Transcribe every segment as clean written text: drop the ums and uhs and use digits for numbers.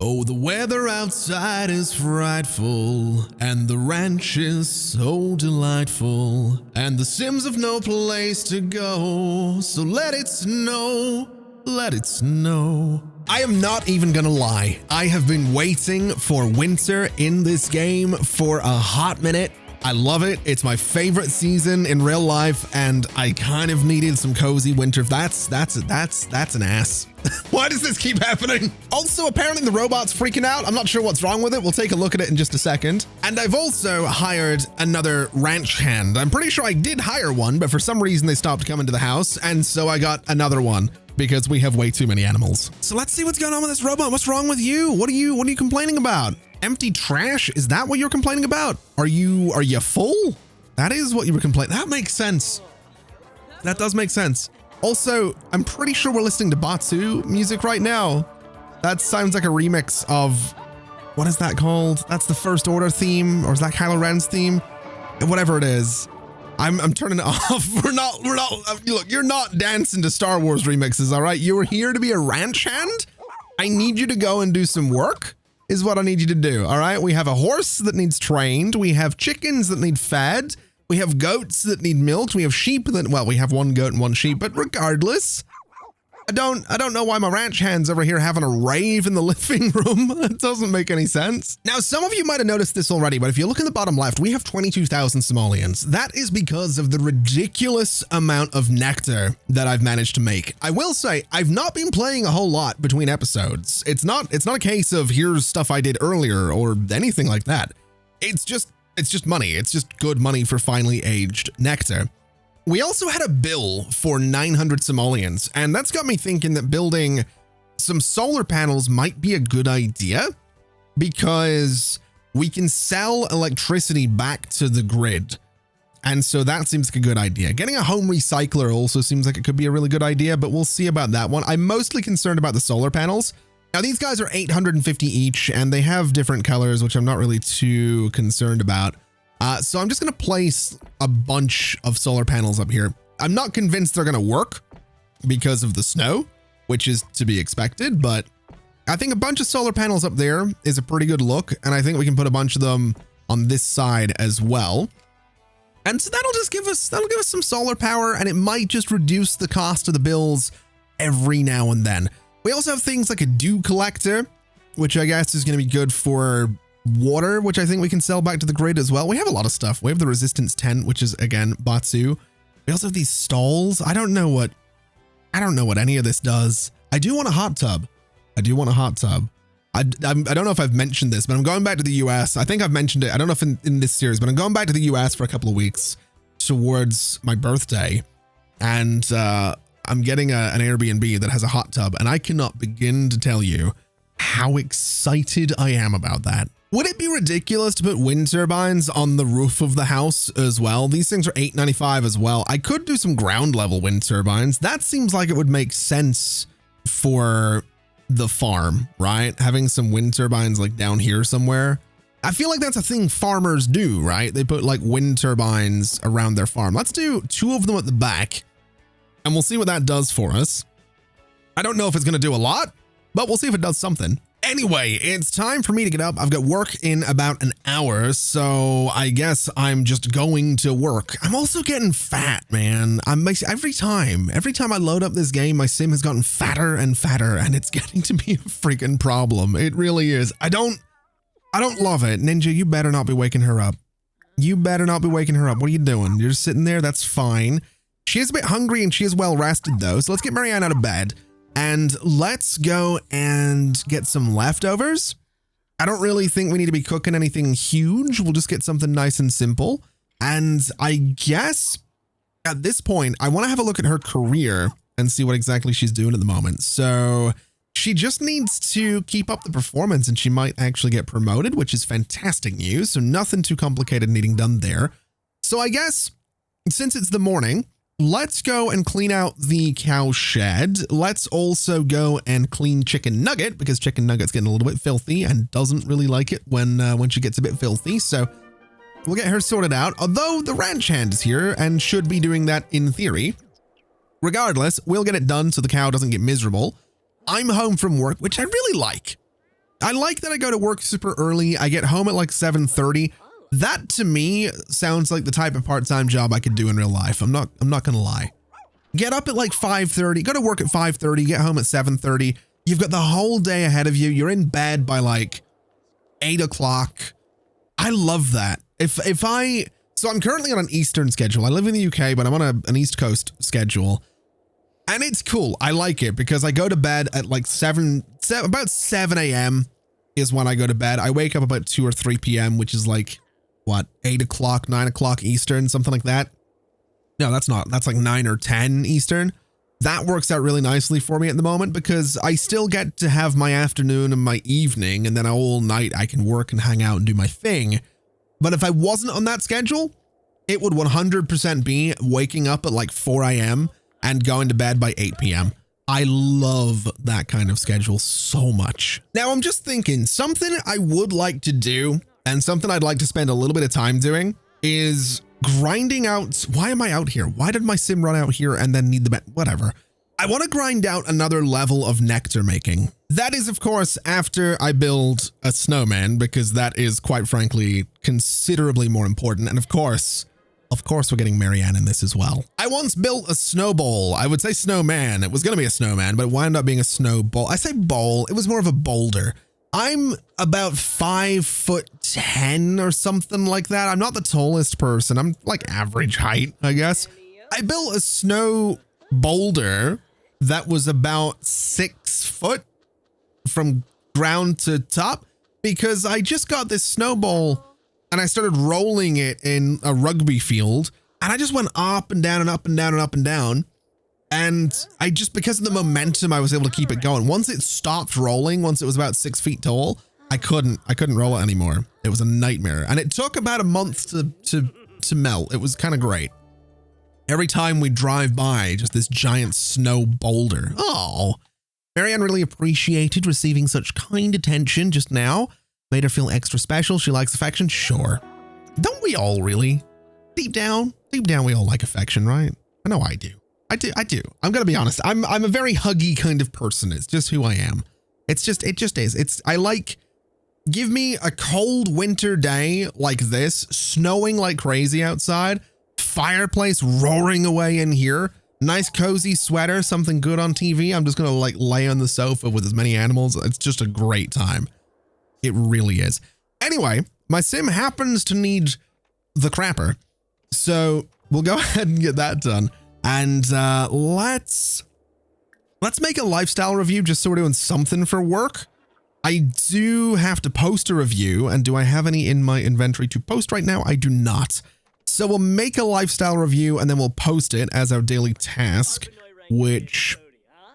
Oh, the weather outside is frightful, and the ranch is so delightful, and the Sims have no place to go, so let it snow, let it snow. I am not even gonna lie, I have been waiting for winter in this game for a hot minute. I love it. It's my favorite season in real life, and I kind of needed some cozy winter. That's an ass. Why does this keep happening? Also, apparently the robot's freaking out. I'm not sure what's wrong with it. We'll take a look at it in just a second. And I've also hired another ranch hand. I'm pretty sure I did hire one, but for some reason they stopped coming to the house, and so I got another one because we have way too many animals. So let's see what's going on with this robot. What's wrong with you? What are you complaining about? Empty trash? Is that what you're complaining about? Are you full? That is what you were complaining. That makes sense. That does make sense. Also, I'm pretty sure we're listening to Batsu music right now. That sounds like a remix of, what is that called? That's the First Order theme, or is that Kylo Ren's theme? Whatever it is. I'm turning it off. We're not, look, you're not dancing to Star Wars remixes, all right? You were here to be a ranch hand? I need you to go and do some work, is what I need you to do, all right? We have a horse that needs trained. We have chickens that need fed. We have goats that need milked. We have sheep that, well, we have one goat and one sheep, but regardless, I don't know why my ranch hand's over here having a rave in the living room. It doesn't make any sense. Now, some of you might have noticed this already, but if you look in the bottom left, we have 22,000 simoleons. That is because of the ridiculous amount of nectar that I've managed to make. I will say, I've not been playing a whole lot between episodes. It's not a case of here's stuff I did earlier or anything like that. It's just money. It's just good money for finely aged nectar. We also had a bill for 900 simoleons, and that's got me thinking that building some solar panels might be a good idea because we can sell electricity back to the grid. And so that seems like a good idea. Getting a home recycler also seems like it could be a really good idea, but we'll see about that one. I'm mostly concerned about the solar panels. Now, these guys are 850 each, and they have different colors, which I'm not really too concerned about. So I'm just going to place a bunch of solar panels up here. I'm not convinced they're going to work because of the snow, which is to be expected, but I think a bunch of solar panels up there is a pretty good look. And I think we can put a bunch of them on this side as well. And so that'll give us some solar power, and it might just reduce the cost of the bills every now and then. We also have things like a dew collector, which I guess is going to be good for water, which I think we can sell back to the grid as well. We have a lot of stuff. We have the resistance tent, which is again Batsu. We also have these stalls. I don't know what any of this does. I do want a hot tub. I don't know if I've mentioned this, but I'm going back to the US. I think I've mentioned it. I don't know if in this series, but I'm going back to the US for a couple of weeks towards my birthday, and I'm getting an Airbnb that has a hot tub, and I cannot begin to tell you how excited I am about that. Would it be ridiculous to put wind turbines on the roof of the house as well? These things are $8.95 as well. I could do some ground level wind turbines. That seems like it would make sense for the farm, right? Having some wind turbines like down here somewhere. I feel like that's a thing farmers do, right? They put like wind turbines around their farm. Let's do 2 of them at the back, and we'll see what that does for us. I don't know if it's going to do a lot, but we'll see if it does something. Anyway, it's time for me to get up. I've got work in about an hour, so I guess I'm just going to work. I'm also getting fat, man. Every time I load up this game, my sim has gotten fatter and fatter, and it's getting to be a freaking problem. It really is. I don't love it. Ninja, you better not be waking her up. You better not be waking her up. What are you doing? You're just sitting there. That's fine. She is a bit hungry, and she is well rested though. So let's get Marianne out of bed. And let's go and get some leftovers. I don't really think we need to be cooking anything huge. We'll just get something nice and simple. And I guess at this point, I want to have a look at her career and see what exactly she's doing at the moment. So she just needs to keep up the performance, and she might actually get promoted, which is fantastic news. So nothing too complicated needing done there. So I guess since it's the morning, let's go and clean out the cow shed. Let's also go and clean Chicken Nugget, because Chicken Nugget's getting a little bit filthy and doesn't really like it when she gets a bit filthy. So we'll get her sorted out, although the ranch hand is here and should be doing that in theory. Regardless, we'll get it done so the cow doesn't get miserable. I'm home from work, which I really like. I like that I go to work super early. I get home at like 7:30. That to me sounds like the type of part-time job I could do in real life. I'm not gonna lie. Get up at like 5:30, go to work at 5:30, get home at 7:30. You've got the whole day ahead of you. You're in bed by like 8 o'clock. I love that. So I'm currently on an Eastern schedule. I live in the UK, but I'm on an East Coast schedule. And it's cool. I like it because I go to bed at like about 7 a.m. is when I go to bed. I wake up about 2 or 3 p.m., which is like, what, 8 o'clock, 9 o'clock Eastern, something like that. No, that's not. That's like 9 or 10 Eastern. That works out really nicely for me at the moment because I still get to have my afternoon and my evening, and then all night I can work and hang out and do my thing. But if I wasn't on that schedule, it would 100% be waking up at like 4 a.m. and going to bed by 8 p.m. I love that kind of schedule so much. Now I'm just thinking something I would like to do and something I'd like to spend a little bit of time doing is grinding out. Why am I out here? Why did my sim run out here and then need the bed? Whatever. I want to grind out another level of nectar making. That is, of course, after I build a snowman, because that is, quite frankly, considerably more important. And of course, we're getting Marianne in this as well. I once built a snowball. I would say snowman. It was going to be a snowman, but it wound up being a snowball. I say bowl. It was more of a boulder. I'm about 5'10" or something like that. I'm not the tallest person. I'm like average height, I guess. I built a snow boulder that was about 6 foot from ground to top because I just got this snowball and I started rolling it in a rugby field and I just went up and down and up and down and up and down. And I just, because of the momentum, I was able to keep it going. Once it stopped rolling, once it was about 6 feet tall, I couldn't roll it anymore. It was a nightmare. And it took about a month to melt. It was kind of great. Every time we drive by, just this giant snow boulder. Oh, Marianne really appreciated receiving such kind attention just now. Made her feel extra special. She likes affection. Sure. Don't we all really? Deep down, we all like affection, right? I know I do. I do. I'm going to be honest. I'm a very huggy kind of person. It's just who I am. It just is. Give me a cold winter day like this, snowing like crazy outside, fireplace roaring away in here, nice cozy sweater, something good on TV. I'm just going to like lay on the sofa with as many animals. It's just a great time. It really is. Anyway, my sim happens to need the crapper. So we'll go ahead and get that done. And let's make a lifestyle review just so we're doing something for work. I do have to post a review, and do I have any in my inventory to post right now? I do not. So we'll make a lifestyle review and then we'll post it as our daily task, which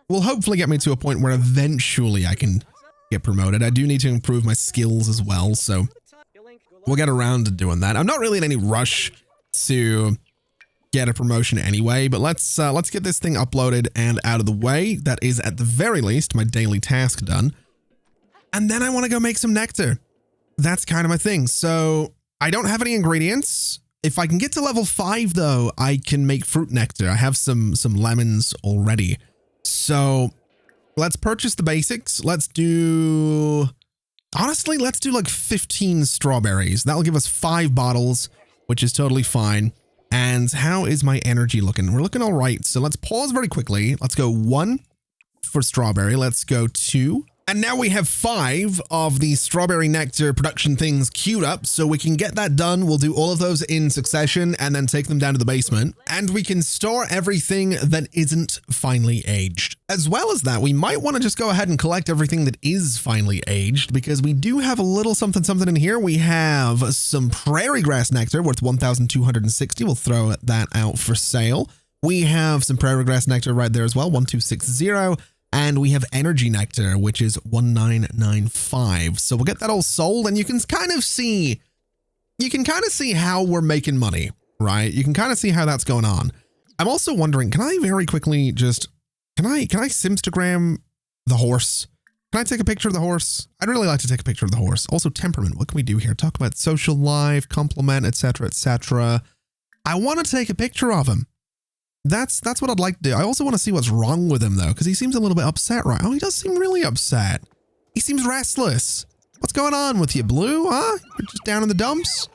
will hopefully get me to a point where eventually I can get promoted. I do need to improve my skills as well, so we'll get around to doing that. I'm not really in any rush to get a promotion anyway, but let's get this thing uploaded and out of the way. That is, at the very least, my daily task done. And then I want to go make some nectar. That's kind of my thing. So I don't have any ingredients. If I can get to level 5 though, I can make fruit nectar. I have some lemons already. So let's purchase the basics. Honestly, let's do like 15 strawberries. That'll give us 5 bottles, which is totally fine. And how is my energy looking? We're looking all right. So let's pause very quickly. Let's go 1 for strawberry. Let's go 2. And now we have 5 of the strawberry nectar production things queued up, so we can get that done. We'll do all of those in succession and then take them down to the basement. And we can store everything that isn't finely aged. As well as that, we might want to just go ahead and collect everything that is finely aged, because we do have a little something in here. We have some prairie grass nectar worth 1,260. We'll throw that out for sale. We have some prairie grass nectar right there as well, 1,260. And we have energy nectar, which is 1,995. So we'll get that all sold, and you can kind of see how we're making money, right? You can kind of see how that's going on. I'm also wondering, can I very quickly just, can I Simstagram the horse? Can I take a picture of the horse? I'd really like to take a picture of the horse. Also temperament. What can we do here? Talk about social life, compliment, etc., etc. I want to take a picture of him. That's what I'd like to do. I also want to see what's wrong with him though, because he seems a little bit upset, right? Oh, he does seem really upset. He seems restless. What's going on with you, Blue, huh? You're just down in the dumps?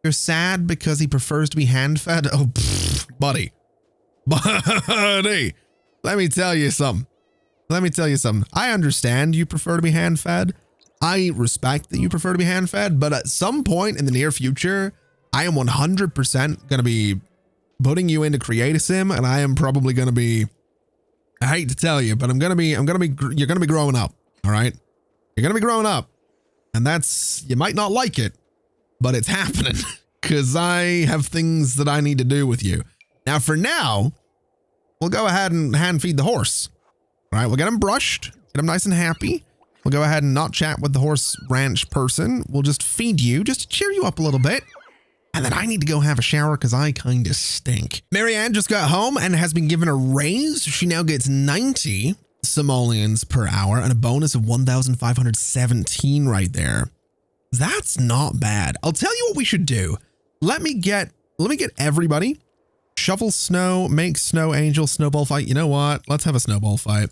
You're sad because he prefers to be hand-fed? Oh, pfft, buddy. Buddy, let me tell you something. I understand you prefer to be hand-fed. I respect that you prefer to be hand-fed, but at some point in the near future, I am 100% going to be putting you into Create a Sim, and I am probably going to be, I hate to tell you, but you're going to be growing up, all right? You're going to be growing up, and you might not like it, but it's happening because I have things that I need to do with you. Now, for now, we'll go ahead and hand feed the horse. All right, we'll get him brushed, get him nice and happy. We'll go ahead and not chat with the horse ranch person. We'll just feed you, just to cheer you up a little bit. And then I need to go have a shower because I kind of stink. Marianne just got home and has been given a raise. She now gets 90 simoleons per hour and a bonus of 1,517 right there. That's not bad. I'll tell you what we should do. Let me get everybody. Shovel snow, make snow angel, snowball fight. You know what? Let's have a snowball fight.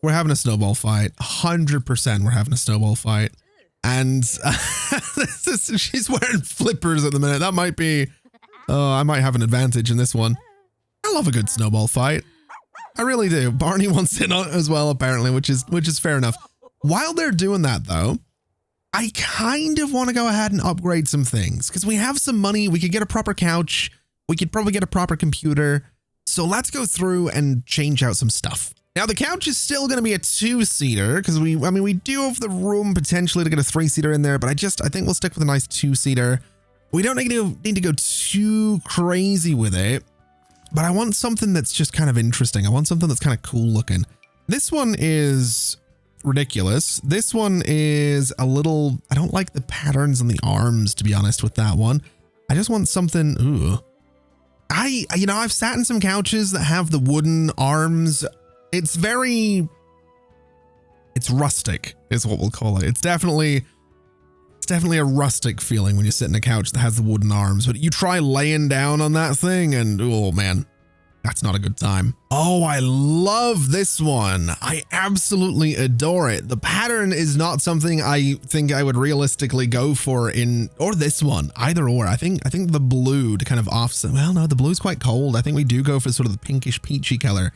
We're having a snowball fight. 100% we're having a snowball fight. And she's wearing flippers at the minute. That might be, I might have an advantage in this one. I love a good snowball fight. I really do. Barney wants in on it as well, apparently, which is fair enough. While they're doing that though, I kind of want to go ahead and upgrade some things because we have some money. We could get a proper couch. We could probably get a proper computer. So let's go through and change out some stuff. Now the couch is still going to be a 2-seater because we do have the room potentially to get a 3-seater in there, but I think we'll stick with a nice 2-seater. We don't need to go too crazy with it, but I want something that's just kind of interesting. I want something that's kind of cool looking. This one is ridiculous. This one is a little, I don't like the patterns on the arms, to be honest with that one. I just want something, ooh. I've sat in some couches that have the wooden arms. It's rustic is what we'll call it. It's definitely a rustic feeling when you sit in a couch that has the wooden arms, but you try laying down on that thing and oh man, that's not a good time. Oh, I love this one. I absolutely adore it. The pattern is not something I think I would realistically go for or this one, either or. I think the blue to kind of offset. Well, no, the blue's quite cold. I think we do go for sort of the pinkish peachy color.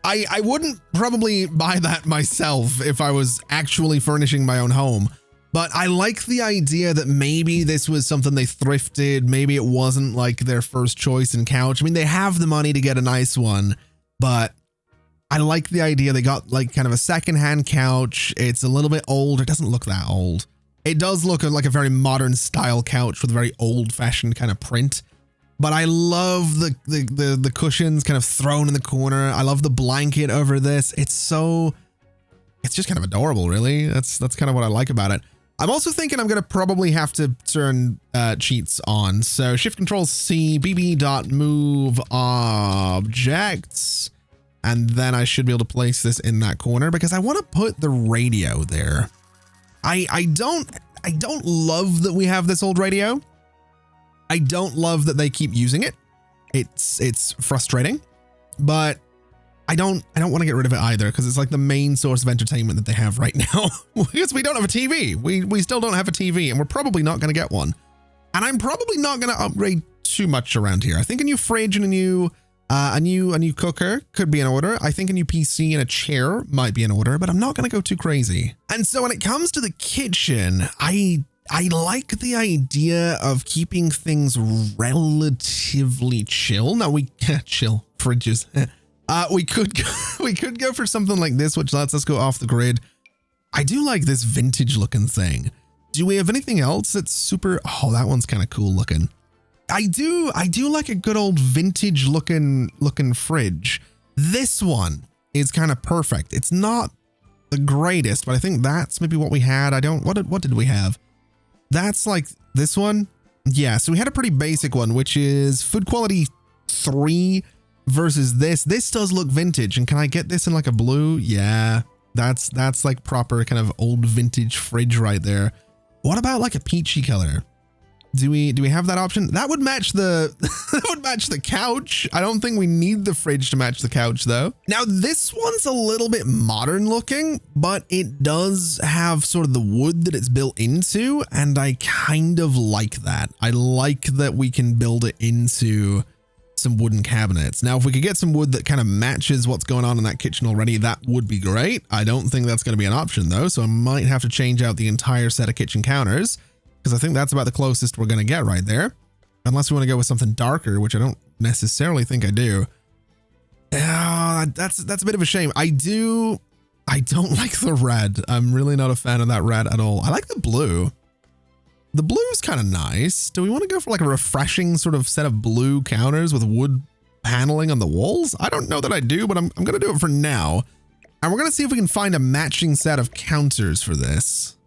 I wouldn't probably buy that myself if I was actually furnishing my own home, but I like the idea that maybe this was something they thrifted. Maybe it wasn't like their first choice in couch. I mean, they have the money to get a nice one, but I like the idea they got like kind of a secondhand couch. It's a little bit old. It doesn't look that old. It does look like a very modern style couch with a very old fashioned kind of print. But I love the cushions kind of thrown in the corner. I love the blanket over this. It's just kind of adorable, really. That's kind of what I like about it. I'm also thinking I'm going to probably have to turn cheats on. So shift control C, bb.move objects. And then I should be able to place this in that corner because I want to put the radio there. I don't love that we have this old radio. I don't love that they keep using it. It's frustrating, but I don't want to get rid of it either because it's like the main source of entertainment that they have right now because we don't have a TV. We still don't have a TV and we're probably not going to get one. And I'm probably not going to upgrade too much around here. I think a new fridge and a new cooker could be in order. I think a new PC and a chair might be in order, but I'm not going to go too crazy. And so when it comes to the kitchen, I like the idea of keeping things relatively chill. Now chill fridges. We could go for something like this, which lets us go off the grid. I do like this vintage looking thing. Do we have anything else that's super? Oh, that one's kind of cool looking. I do like a good old vintage looking fridge. This one is kind of perfect. It's not the greatest, but I think that's maybe what we had. What did we have? That's like this one. Yeah, so we had a pretty basic one, which is food quality 3 versus this. This does look vintage. And can I get this in like a blue? Yeah, that's like proper kind of old vintage fridge right there. What about like a peachy color? Do we have that option? That would match the that would match the couch. I don't think we need the fridge to match the couch though. Now this one's a little bit modern looking, but it does have sort of the wood that it's built into, and I kind of like that. I like that we can build it into some wooden cabinets. Now, if we could get some wood that kind of matches what's going on in that kitchen already, that would be great. I don't think that's going to be an option though, so I might have to change out the entire set of kitchen counters, because I think that's about the closest we're going to get right there. Unless we want to go with something darker, which I don't necessarily think I do. That's a bit of a shame. I don't like the red. I'm really not a fan of that red at all. I like the blue. The blue is kind of nice. Do we want to go for like a refreshing sort of set of blue counters with wood paneling on the walls? I don't know that I do, but I'm going to do it for now. And we're going to see if we can find a matching set of counters for this.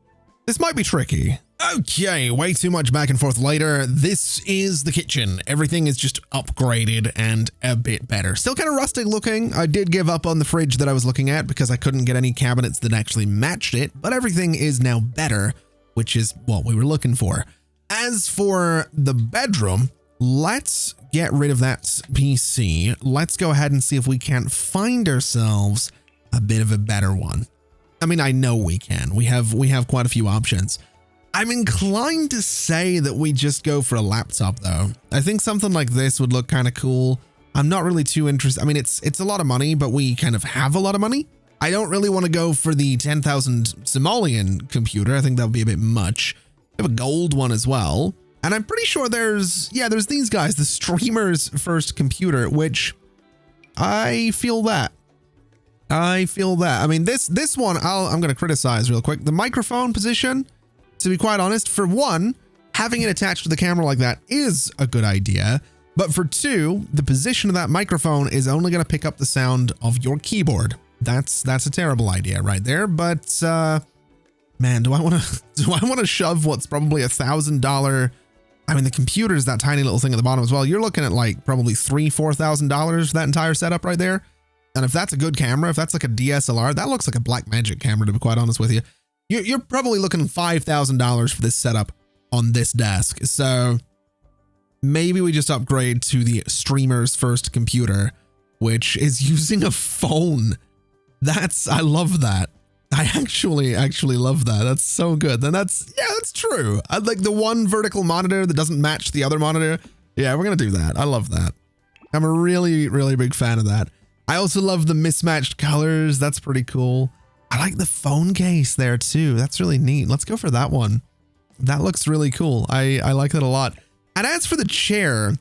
This might be tricky. Okay, way too much back and forth later. This is the kitchen. Everything is just upgraded and a bit better. Still kind of rustic looking. I did give up on the fridge that I was looking at because I couldn't get any cabinets that actually matched it, but everything is now better, which is what we were looking for. As for the bedroom, let's get rid of that PC. Let's go ahead and see if we can't find ourselves a bit of a better one. I mean, I know we can. We have quite a few options. I'm inclined to say that we just go for a laptop though. I think something like this would look kind of cool. I'm not really too interested. I mean, it's a lot of money, but we kind of have a lot of money. I don't really want to go for the 10,000 Somalian computer. I think that would be a bit much. We have a gold one as well. And I'm pretty sure there's these guys, the streamer's first computer, which I feel that. I mean, this one, I'm going to criticize real quick. The microphone position, to be quite honest, for one, having it attached to the camera like that is a good idea. But for two, the position of that microphone is only going to pick up the sound of your keyboard. That's a terrible idea right there. But man, do I want to shove what's probably $1,000? I mean, the computer is that tiny little thing at the bottom as well. You're looking at like probably $3,000-$4,000 for that entire setup right there. And if that's a good camera, if that's like a DSLR, that looks like a Blackmagic camera, to be quite honest with you. You're probably looking at $5,000 for this setup on this desk. So maybe we just upgrade to the streamer's first computer, which is using a phone. I love that. I actually love that. That's so good. And that's true. I like the one vertical monitor that doesn't match the other monitor. Yeah, we're going to do that. I love that. I'm a really, really big fan of that. I also love the mismatched colors. That's pretty cool. I like the phone case there too. That's really neat. Let's go for that one. That looks really cool. I like that a lot. And as for the chair,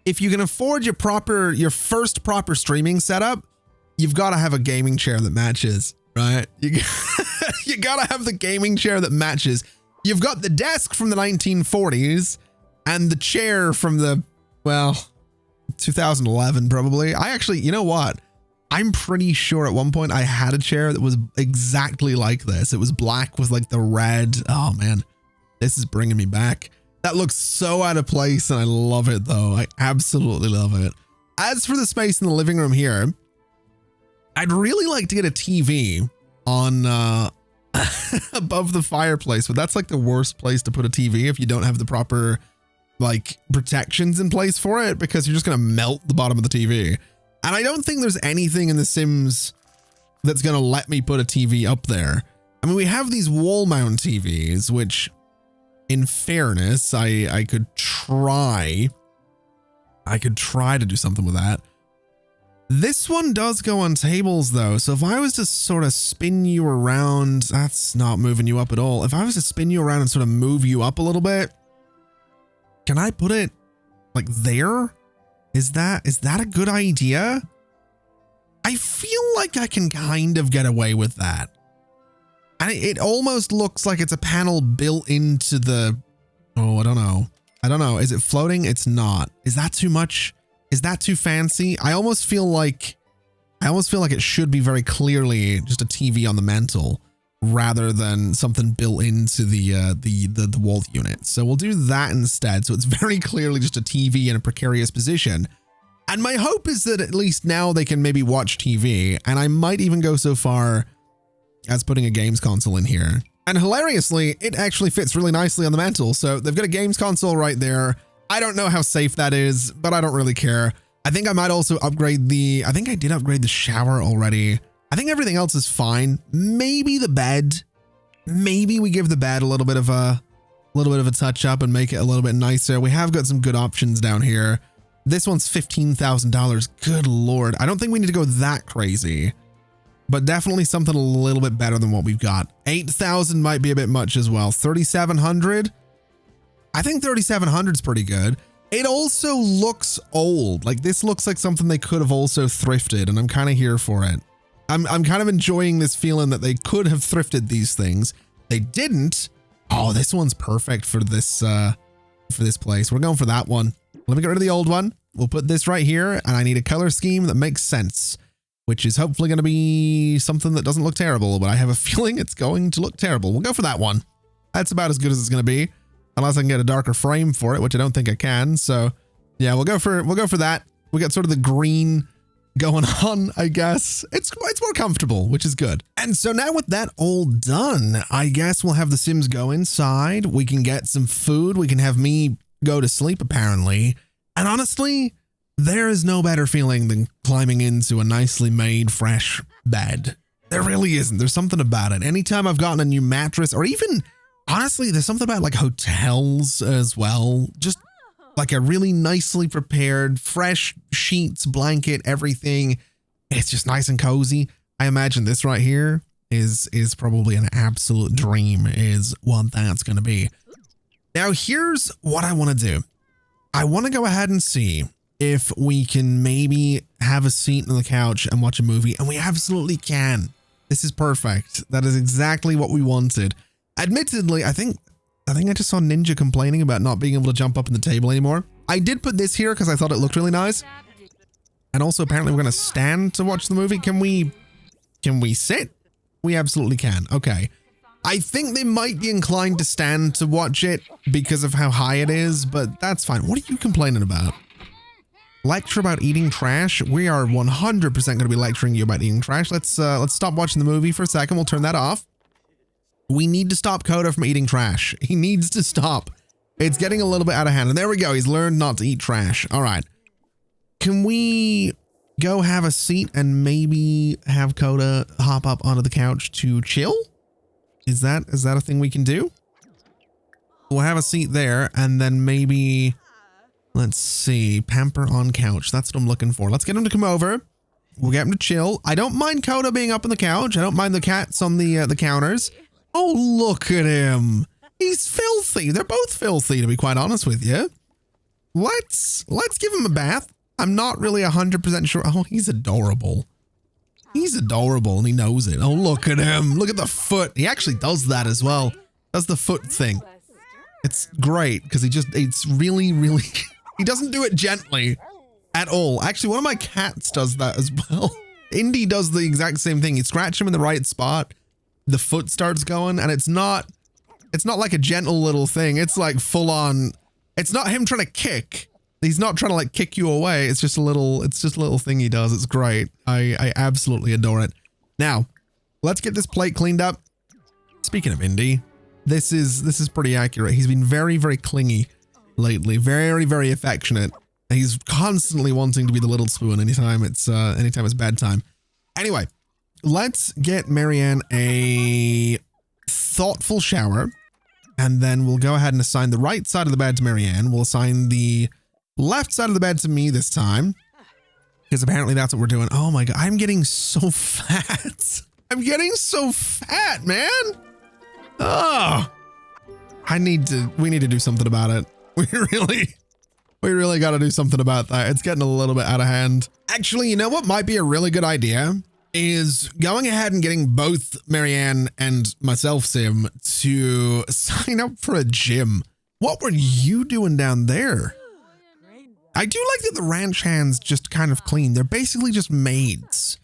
if you can afford your first proper streaming setup, you've got to have a gaming chair that matches, right? You got to have the gaming chair that matches. You've got the desk from the 1940s and the chair from the, well, 2011 probably. I actually, you know what? I'm pretty sure at one point I had a chair that was exactly like this. It was black with like the red. Oh man, this is bringing me back. That looks so out of place and I love it though. I absolutely love it. As for the space in the living room here, I'd really like to get a TV on above the fireplace, but that's like the worst place to put a TV if you don't have the proper like protections in place for it, because you're just going to melt the bottom of the TV. And I don't think there's anything in The Sims that's going to let me put a TV up there. I mean, we have these wall mount TVs, which in fairness, I could try to do something with that. This one does go on tables though. So if I was to sort of spin you around, that's not moving you up at all. If I was to spin you around and sort of move you up a little bit, can I put it like there? Is that a good idea? I feel like I can kind of get away with that. And it almost looks like it's a panel built into the, oh, I don't know. Is it floating? It's not. Is that too much? Is that too fancy? I almost feel like it should be very clearly just a TV on the mantle rather than something built into the wall unit. So we'll do that instead. So it's very clearly just a TV in a precarious position. And my hope is that at least now they can maybe watch TV. And I might even go so far as putting a games console in here. And hilariously, it actually fits really nicely on the mantle. So they've got a games console right there. I don't know how safe that is, but I don't really care. I think I might also upgrade I think I did upgrade the shower already. I think everything else is fine. Maybe the bed. Maybe we give the bed a little bit of a touch up and make it a little bit nicer. We have got some good options down here. This one's $15,000. Good Lord. I don't think we need to go that crazy, but definitely something a little bit better than what we've got. 8,000 might be a bit much as well. 3,700. I think 3,700 is pretty good. It also looks old. Like this looks like something they could have also thrifted, and I'm kind of here for it. I'm kind of enjoying this feeling that they could have thrifted these things. They didn't. Oh, this one's perfect for this place. We're going for that one. Let me get rid of the old one. We'll put this right here, and I need a color scheme that makes sense, which is hopefully going to be something that doesn't look terrible, but I have a feeling it's going to look terrible. We'll go for that one. That's about as good as it's going to be, unless I can get a darker frame for it, which I don't think I can. So yeah, we'll go for that. We got sort of the green going on, I guess. It's more comfortable, which is good. And so now with that all done, I guess we'll have the Sims go inside. We can get some food. We can have me go to sleep, apparently. And honestly, there is no better feeling than climbing into a nicely made, fresh bed. There really isn't. There's something about it. Anytime I've gotten a new mattress, or even, honestly, there's something about like hotels as well. Just like a really nicely prepared, fresh sheets, blanket, everything. It's just nice and cozy. I imagine this right here is probably an absolute dream, is what that's going to be. Now, here's what I want to do. I want to go ahead and see if we can maybe have a seat on the couch and watch a movie, and we absolutely can. This is perfect. That is exactly what we wanted. Admittedly, I think I just saw Ninja complaining about not being able to jump up on the table anymore. I did put this here because I thought it looked really nice. And also apparently we're going to stand to watch the movie. Can we sit? We absolutely can. Okay. I think they might be inclined to stand to watch it because of how high it is, but that's fine. What are you complaining about? Lecture about eating trash? We are 100% going to be lecturing you about eating trash. Let's stop watching the movie for a second. We'll turn that off. We need to stop Coda from eating trash. He needs to stop. It's getting a little bit out of hand. And there we go. He's learned not to eat trash. All right. Can we go have a seat and maybe have Coda hop up onto the couch to chill? Is that a thing we can do? We'll have a seat there, and then maybe, let's see, pamper on couch. That's what I'm looking for. Let's get him to come over. We'll get him to chill. I don't mind Coda being up on the couch. I don't mind the cats on the counters. Oh, look at him. He's filthy. They're both filthy, to be quite honest with you. Let's give him a bath. I'm not really 100% sure. Oh, he's adorable. He's adorable, and he knows it. Oh, look at him. Look at the foot. He actually does that as well. Does the foot thing. It's great, because it's really, really, he doesn't do it gently at all. Actually, one of my cats does that as well. Indy does the exact same thing. You scratch him in the right spot, the foot starts going, and it's not like a gentle little thing. It's like full on. It's not him trying to kick. He's not trying to like kick you away. It's just a little thing he does. It's great. I absolutely adore it. Now, let's get this plate cleaned up. Speaking of Indy, this is pretty accurate. He's been very, very clingy lately. Very, very affectionate. He's constantly wanting to be the little spoon anytime it's bedtime. Anyway, let's get Marianne a thoughtful shower, and then we'll go ahead and assign the right side of the bed to Marianne. We'll assign the left side of the bed to me this time, because apparently that's what we're doing. Oh my God, I'm getting so fat. I'm getting so fat, man. Oh, we need to do something about it. We really got to do something about that. It's getting a little bit out of hand. Actually, you know what might be a really good idea is going ahead and getting both Marianne and myself, Sim, to sign up for a gym. What were you doing down there? I do like that the ranch hands just kind of clean. They're basically just maids.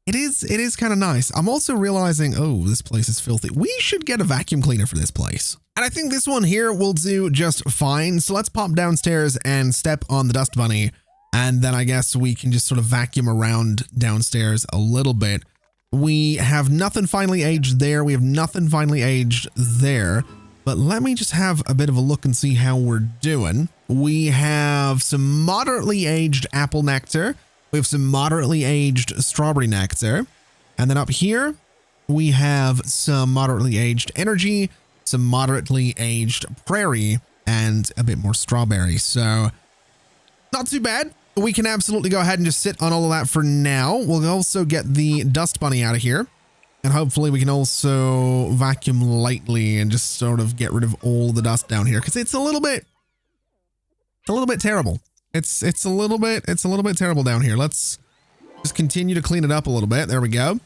It is kind of nice. I'm also realizing, oh, this place is filthy. We should get a vacuum cleaner for this place. And I think this one here will do just fine. So let's pop downstairs and step on the dust bunny. And then I guess we can just sort of vacuum around downstairs a little bit. We have nothing finely aged there. We have nothing finely aged there. But let me just have a bit of a look and see how we're doing. We have some moderately aged apple nectar. We have some moderately aged strawberry nectar. And then up here, we have some moderately aged energy, some moderately aged prairie, and a bit more strawberry. So not too bad. We can absolutely go ahead and just sit on all of that for now. We'll also get the dust bunny out of here. And hopefully we can also vacuum lightly and just sort of get rid of all the dust down here. Cause it's a little bit terrible. It's a little bit terrible down here. Let's just continue to clean it up a little bit. There we go.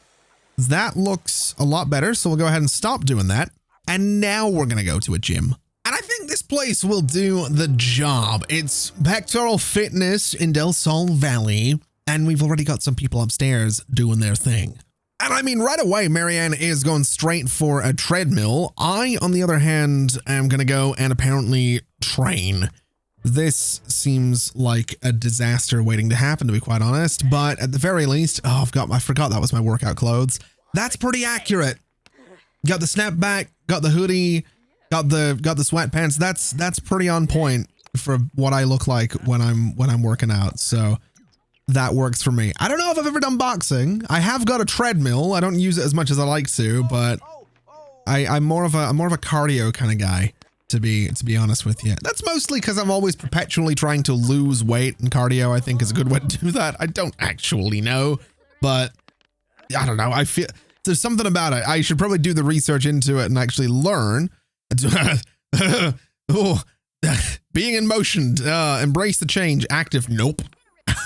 That looks a lot better. So we'll go ahead and stop doing that. And now we're going to go to a gym. And I think this place will do the job. It's Pectoral Fitness in Del Sol Valley. And we've already got some people upstairs doing their thing. And I mean, right away, Marianne is going straight for a treadmill. I, on the other hand, am going to go and apparently train. This seems like a disaster waiting to happen, to be quite honest. But at the very least, I forgot that was my workout clothes. That's pretty accurate. Got the snapback, got the hoodie, got the sweatpants. That's pretty on point for what I look like when I'm working out. So that works for me. I don't know if I've ever done boxing. I have got a treadmill. I don't use it as much as I like to, but I'm more of a cardio kind of guy, to be honest with you. That's mostly because I'm always perpetually trying to lose weight, and cardio I think is a good way to do that. I don't actually know, but I don't know. I feel there's something about it. I should probably do the research into it and actually learn. Oh, being in motion, embrace the change. Active, nope.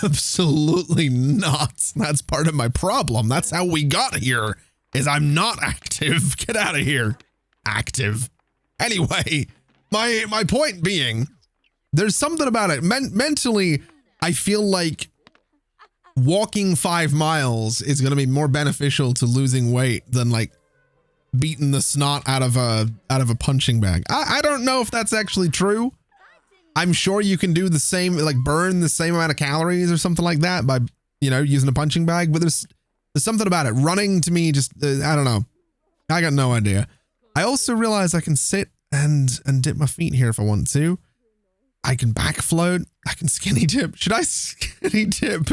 Absolutely not. That's part of my problem. That's how we got here, is I'm not active. Get out of here. Active. Anyway, my point being, there's something about it. Mentally, I feel like walking 5 miles is going to be more beneficial to losing weight than like beating the snot out of a punching bag. I don't know if that's actually true. I'm sure you can do the same, like burn the same amount of calories or something like that by, using a punching bag, but there's something about it. Running to me, just, I don't know. I got no idea. I also realize I can sit and dip my feet here if I want to. I can back float. I can skinny dip. Should I skinny dip?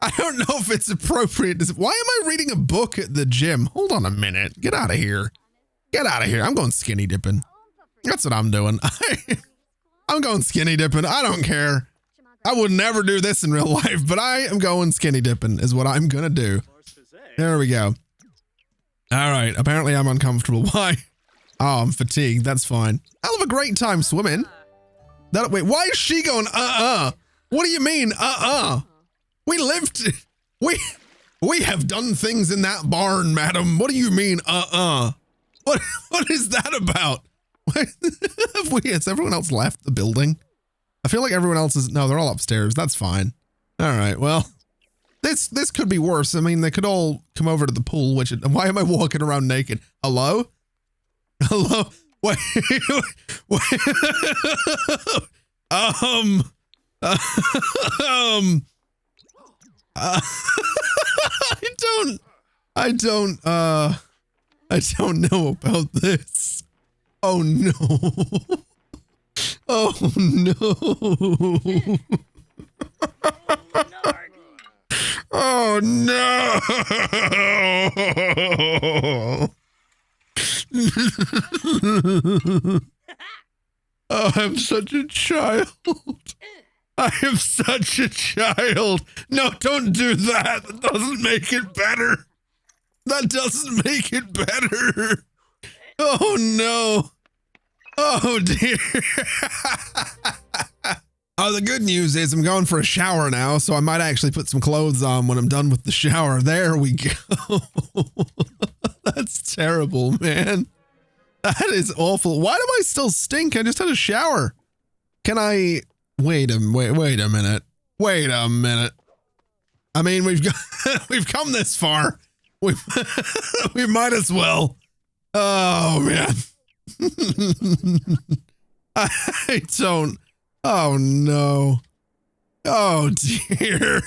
I don't know if it's appropriate. Why am I reading a book at the gym? Hold on a minute. Get out of here. Get out of here. I'm going skinny dipping. That's what I'm doing. I'm going skinny dipping. I don't care. I would never do this in real life, but I am going skinny dipping is what I'm going to do. There we go. All right. Apparently I'm uncomfortable. Why? Oh, I'm fatigued. That's fine. I'll have a great time swimming. Wait, why is she going, What do you mean, We lived, we have done things in that barn, madam. What do you mean, What is that about? Has everyone else left the building? I feel like everyone else is, no, they're all upstairs. That's fine. All right, well, this could be worse. I mean, they could all come over to the pool, why am I walking around naked? Hello? Hello? Wait, I don't know about this. Oh no. Oh no. Oh no. Oh, I'm such a child. I am such a child. No, don't do that. That doesn't make it better. That doesn't make it better. Oh no. Oh dear. Oh, the good news is I'm going for a shower now, so I might actually put some clothes on when I'm done with the shower. There we go. That's terrible, man. That is awful. Why do I still stink? I just had a shower. Can I wait a minute. Wait a minute. I mean, we've come this far. We might as well. Oh man. I don't. Oh no. Oh dear.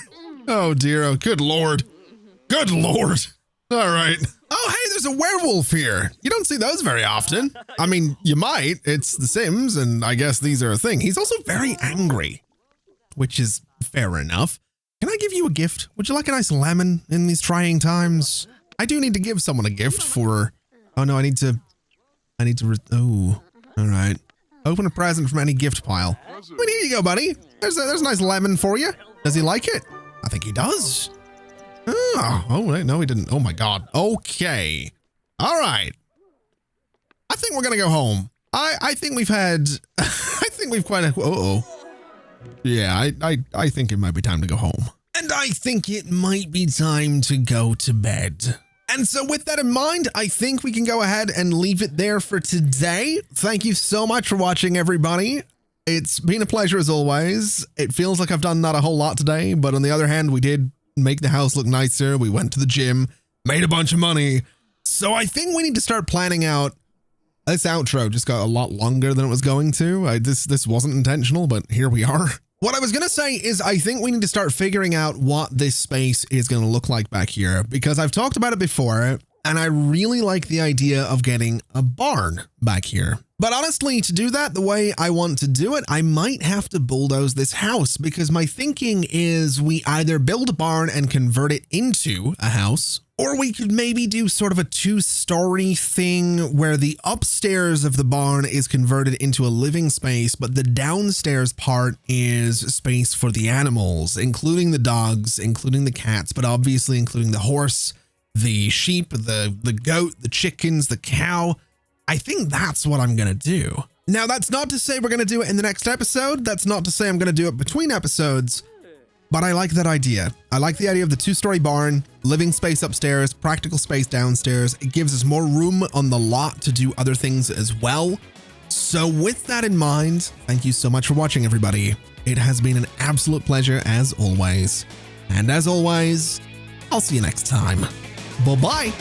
Oh dear. Oh good lord. Good lord. All right. Oh, hey, there's a werewolf here. You don't see those very often. I mean, you might. It's The Sims, and I guess these are a thing. He's also very angry, which is fair enough. Can I give you a gift? Would you like a nice lemon in these trying times? I do need to give someone a gift for... Oh, no, I need to... Oh, all right. Open a present from any gift pile. Well, here you go, buddy. There's a nice lemon for you. Does he like it? I think he does. Oh, wait, no, he didn't. Oh, my God. Okay. All right. I think we're going to go home. I think we've had... I think we've quite... Uh-oh. Yeah, I think it might be time to go home. And I think it might be time to go to bed. And so with that in mind, I think we can go ahead and leave it there for today. Thank you so much for watching, everybody. It's been a pleasure as always. It feels like I've done not a whole lot today, but on the other hand, we did make the house look nicer. We went to the gym, made a bunch of money. So I think we need to start planning out. This outro just got a lot longer than it was going to. This wasn't intentional, but here we are. What I was going to say is I think we need to start figuring out what this space is going to look like back here, because I've talked about it before and I really like the idea of getting a barn back here. But honestly, to do that the way I want to do it, I might have to bulldoze this house, because my thinking is we either build a barn and convert it into a house, or we could maybe do sort of a two-story thing where the upstairs of the barn is converted into a living space, but the downstairs part is space for the animals, including the dogs, including the cats, but obviously including the horse, the sheep, the goat, the chickens, the cow. I think that's what I'm going to do. Now, that's not to say we're going to do it in the next episode. That's not to say I'm going to do it between episodes. But I like that idea. I like the idea of the two-story barn, living space upstairs, practical space downstairs. It gives us more room on the lot to do other things as well. So with that in mind, thank you so much for watching, everybody. It has been an absolute pleasure as always. And as always, I'll see you next time. Bye-bye.